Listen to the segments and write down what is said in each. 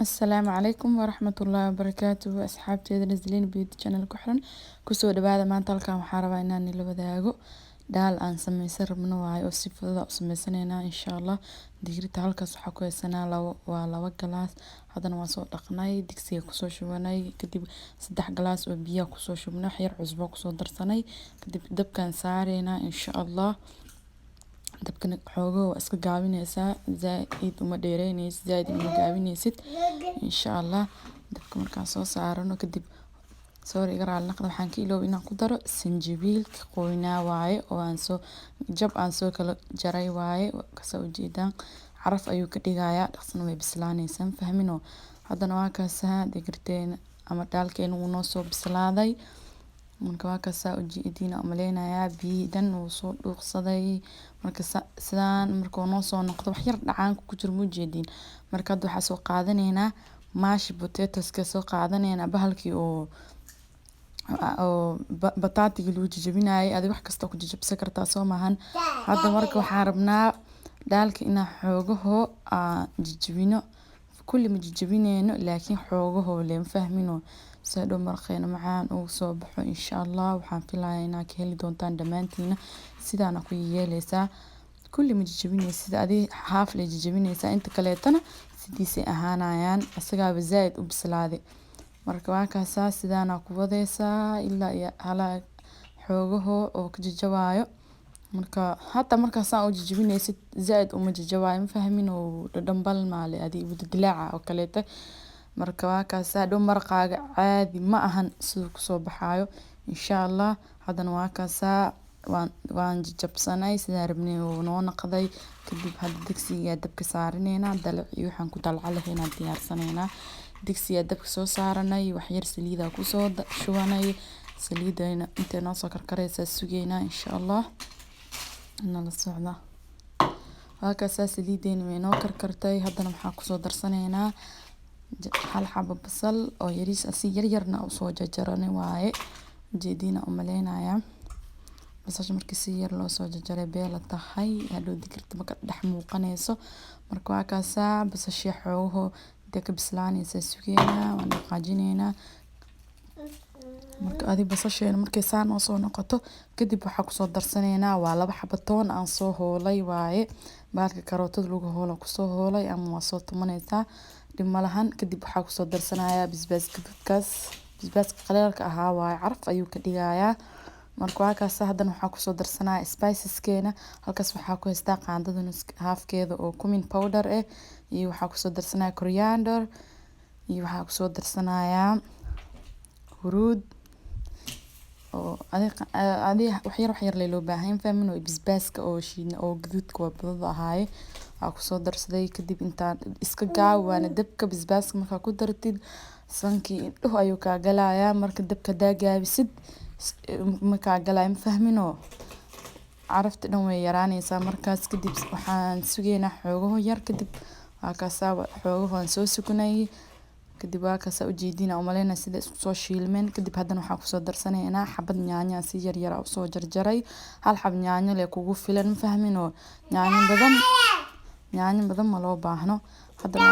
السلام عليكم ورحمة الله وبركاته أصحابتي نزلين بيوتي channel ku xiran kusoo dhawaada maanta halkan waxaan rabaa inaan ila wadaago daal aan sameysan rabno waayo oo si fudud u sameysanayna insha Allah digirta halkaas waxaa ku haysanaa laba galaas haddana waan soo dhaqnay digsiga kusoo shubanay kadib 3 galaas oo biyo kusoo shubnay wax yar cusbo kusoo darsanay kadib dabkan saarayna insha Allah dabkan xoogo waa iska gaabinaysaa zaaid uma dheereynaysid zaaid uma gaabinaysid insha Allah dabka markaan soo saarano kadib sorry iga raali noqdo waxaan ka iloobi inaan ku daro sinjibiilka qoynaa waaye oo aan soo kala jaray waaye kasoo ujeedaan caraf ayuu ka dhigayaa dhaqsana way bislaanaysaa fahmino haddana waa kaasaa digirteena ama daalkeena uu noo soo bislaaday marka waa kaasaa ujeediina umaleynayaa biidan uu soo dhuuqsaday marka sidaan markuu noo soo noqdo wax yar dhacaanka ku jiro muujeediin marka hadda waxaa soo qaadanaynaa mashed potatoes ka soo qaadanaynaa bahalkii oo bataatiga lagu jajabinayay adi wax kasta ku jajabsan kartaa soo maahan hadda marka waxaan rabnaa daalka inaan xoogaho jajabino kulli ma jajabinayno laakiin xoogaho leen fahmino saadho marqeena macaan uu soo baxo insha Allah waxaan filayaa inaad ka heli doontaan dhamaantiina sidaana ku yeelaysaa kulli ma jajabinaysid adi haaf la jajabinaysaa inta kaleetana sidiisay ahaanayaan asagaaba zaaid u bislaaday marka waa kaasaa sidaana ku wadaysaa ilaa iyo hala xoogaho oo ka jajabayo marka hata markaasaan u jajabinaysid zaaid uma jajabayo ma fahmin oo dhadhanbal maale adi wada dilaaca oo kaleeta marka waa kaasaa dhow marqaaga caadi ma ahan siduu kusoo baxaayo insha Allah haddana waa kaasaa waan jajabsanay sidaan rabnay oo noo noqday kadib hadda digsiga dabka saaranaynaa dalac iyo waxaan ku dalcalahaynaa diyaarsanaynaa digsiga dabka soo saaranay wax yar saliida kusoo shubanay saliidayna intee noo soo karkaraysaa sugaynaa insha Allah nala socda waa kaasaa saliidayna way noo karkartay haddana waxaa kusoo darsanaynaa hal xabo basal oo yariis si yaryarna u soo jarjaranay waaye jeedina umaleynayaa basasha markii si yar loo soo jarjaray beela tahay hadhow digirta marka dhex muuqanayso marka waa kaasaa basasha xoogaho inta ka bislaanaysa sugeynaa waan dhaqaajinaynaa marka adi basasheena markay saan oo soo noqoto kadib waxaa kusoo darsanaynaa waa 2 xabo toon aan soo hoolay waaye baalka karootada lagu hoolo kusoo hoolay ama waa soo tumanaysaa dib malahan kadib waxaa kusoo darsanayaa basbaaska qaleelka ahaa waaye caraf ayuu ka dhigayaa marka waa kaas haddana waxaa kusoo darsanayaa spiceskeena halkaas waxaa ku haystaa qaandada haafkeeda oo cumin powder iyo waxaa kusoo darsanayaa coriander iyo waxaa kusoo darsanayaa huruud oo adi wax yar loo baahan fahmin oo basbaaska oo shiidna oo gaduudka waa badada ahaaye waxaa kusoo darsaday kadib intaan iska gaawaana dabka basbaaska markaa ku dartid sankii indhuhu ayuu kaa galayaa marka dabka daa gaabisid ma kaa galaya ma fahmino carafta dhan way yaraanaysaa markaas kadib waxaan sugaynaa xoogaho yar kadib waa kaasaa xoogaho aan soo sugnay kadib waa kaasaa ujeedina umaleyna sida isku soo shiilmeen kadib haddana waxaa kusoo darsanaynaa xabad yaanyo si yaryar u soo jarjaray hal xab yaanyo le kugu filan ma fahmino yaanyo badan ma loo baahno haddana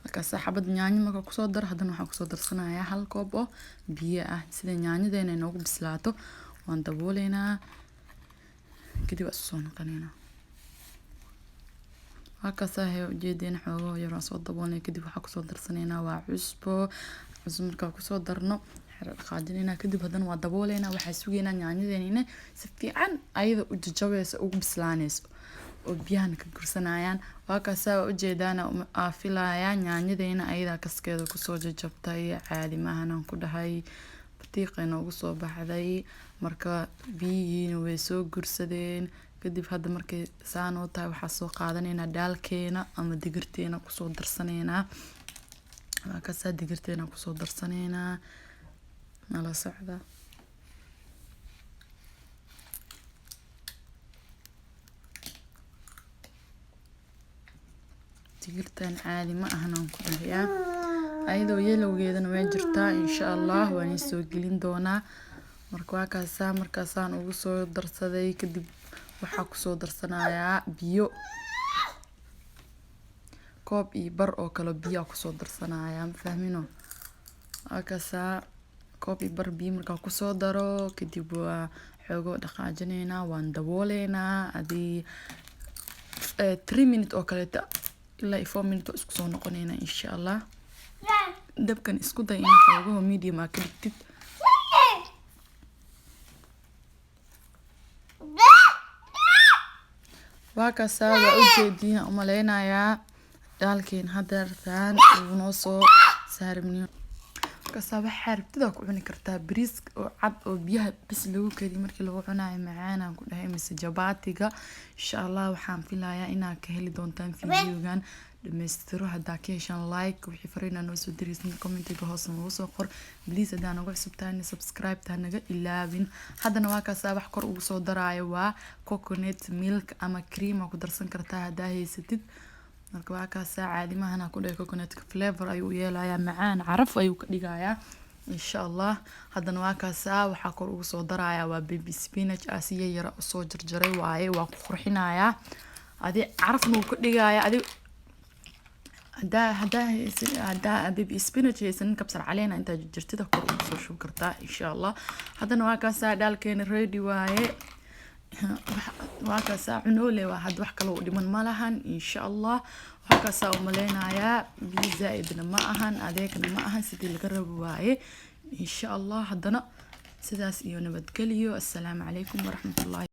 markaas xabad yaanyo marka kusoo dar haddana waxaa kusoo darsanayaa hal koob oo biyo ah sida yaanyadeena inoogu bislaato waan dabooleynaa kadib waa soo noqonaynaa halkaas ayaa ujeedina xoogaho yar soo daboolnay kadib waxaa kusoo darsanaynaa waa cusbo marka kusoo darno dhaqaajinaynaa kadib haddana waa dabooleynaa waxaa sugaynaa yaanyadeena si fiican ayada u jajabayso ugu bislaanayso oo biyahana ka gursanayaan waa kaasaa ujeedana filayaa yaanyadeena ayada kaskeeda kusoo jajabtay caadi maahan aan ku dhahay batiiqeena ugu soo baxday marka biyihiina way soo gursadeen kadib hadda markay saan oo tahay waxaa soo qaadanaynaa daalkeena ama digirteena kusoo darsanaynaa waa kaasaa digirteena kusoo darsanaynaa nala socda digirtan caadi ma ahan aan ku dhahayaa ayadoo yelowgeedana way jirtaa insha Allah waan soo gelin doonaa marka waa kaasaa markaasaan ugu soo darsaday kadib waxaa kusoo darsanayaa biyo koob iyo bar oo kale biyo kusoo darsanaya ma fahmino akasa koob iyo bar biyo markaa kusoo daro kadib waa xoogo dhaqaajinayna waan dabooleena adii 3 minutes oo kale ilaa 4 minutes isku soo noqonayna insha Allah dabkan isku day in xoogo medium ah ka dhigtid waa kaasa waa u jeedina umaleynaya daalkeen hadartaan uu noo soo saarmino kaasa waxa rabtida ku cuni kartaa bariis oo cad oo biyaha bas lagu kariyo markii lagu cunayo macaan aan ku dhahay mise jabaatiga insha Allah waxaan filayaa inaad ka heli doontaan fiidiyogan dhameystiro hadaa ka heshaan like wixii fariina noo soo diraysan commentiga hoos noo soo qor please hadaa nagu cusubtaan subscribe taa naga ilaawin hadana waa kaasa wax kor ugu soo daraayo waa coconut milk ama cream ku darsan kartaa hadaa haysatid marka waa kaasa caadimahana ku dhahay coconut flavor ayuu yeelayaa macaan caraf ayuu ka dhigayaa insha Allah hadana waa kaasa waxa kor ugu soo daraayaa waa baby spinach asiya yara soo jarjaray waaye waa ku qurxinayaa adi carafna uu ka dhigayaa adi هذا بيبي سبيناتش يسن كبسر علينا انت جرتده كور soo shub kartaa insha Allah hadana waa kaasa daalkeen ready waaye waa kaasa cunoole waa had wax kale oo dhiman ma lahan insha Allah waa kaasa u maleynaya biza idna ma ahan adeegna ma ahan sidii laga rabo waaye insha Allah hadana sidaas iyo nabad galiyo assalaamu calaykum wa rahmatullahi